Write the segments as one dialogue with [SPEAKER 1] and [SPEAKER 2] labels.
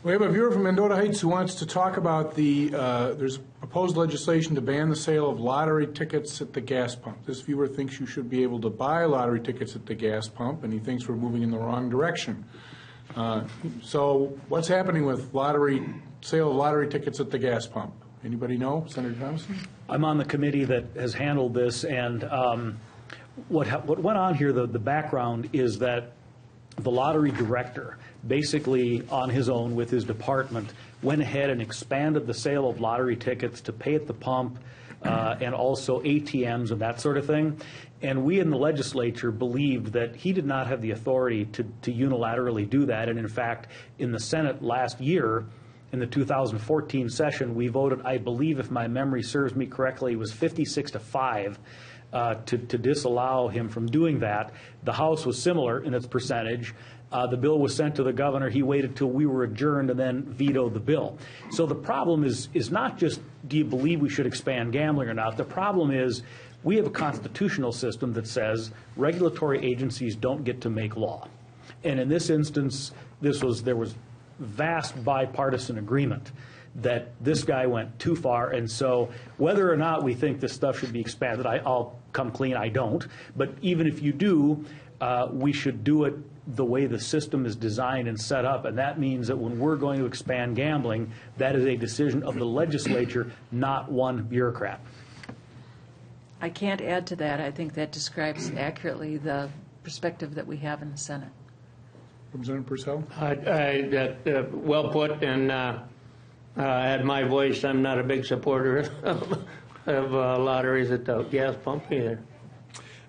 [SPEAKER 1] We have a viewer from Mendota Heights who wants to talk about there's proposed legislation to ban the sale of lottery tickets at the gas pump. This viewer thinks you should be able to buy lottery tickets at the gas pump, and he thinks we're moving in the wrong direction. So what's happening with sale of lottery tickets at the gas pump? Anybody know? Senator Thompson?
[SPEAKER 2] I'm on the committee that has handled this, and what went on here, the background is that the lottery director, basically on his own with his department, went ahead and expanded the sale of lottery tickets to pay at the pump and also ATMs and that sort of thing. And we in the legislature believed that he did not have the authority to unilaterally do that. And in fact, in the Senate last year, in the 2014 session, we voted, I believe, if my memory serves me correctly, it was 56-5 to disallow him from doing that. The House was similar in its percentage. The bill was sent to the governor. He waited till we were adjourned and then vetoed the bill. So the problem is not just, do you believe we should expand gambling or not? The problem is we have a constitutional system that says regulatory agencies don't get to make law. And in this instance, there was vast bipartisan agreement that this guy went too far. And so whether or not we think this stuff should be expanded, I'll come clean, I don't. But even if you do, we should do it the way the system is designed and set up. And that means that when we're going to expand gambling, that is a decision of the legislature, not one bureaucrat.
[SPEAKER 3] I can't add to that. I think that describes accurately the perspective that we have in the Senate.
[SPEAKER 1] Representative Purcell?
[SPEAKER 4] Well put, and add my voice. I'm not a big supporter of lotteries at the gas pump either.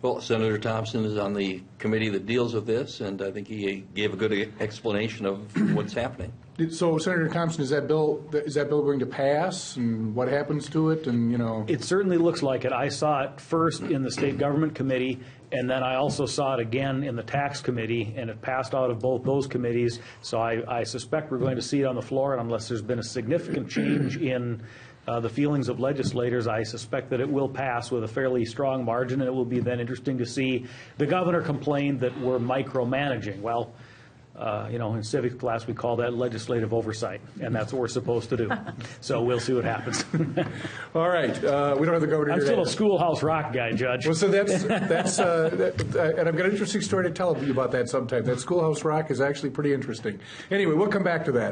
[SPEAKER 5] Well, Senator Thompson is on the committee that deals with this, and I think he gave a good explanation of what's happening.
[SPEAKER 1] So, Senator Thompson, is that bill going to pass, and what happens to it? And
[SPEAKER 2] it certainly looks like it. I saw it first in the State Government Committee, and then I also saw it again in the Tax Committee, and it passed out of both those committees. So I suspect we're going to see it on the floor, and unless there's been a significant change in the feelings of legislators, I suspect that it will pass with a fairly strong margin, and it will be then interesting to see. The governor complained that we're micromanaging. Well, in civics class we call that legislative oversight, and that's what we're supposed to do. So we'll see what happens.
[SPEAKER 1] All right. We don't have the governor
[SPEAKER 2] I'm
[SPEAKER 1] here
[SPEAKER 2] still
[SPEAKER 1] today.
[SPEAKER 2] a Schoolhouse Rock guy, Judge.
[SPEAKER 1] Well, so and I've got an interesting story to tell you about that sometime. That Schoolhouse Rock is actually pretty interesting. Anyway, we'll come back to that.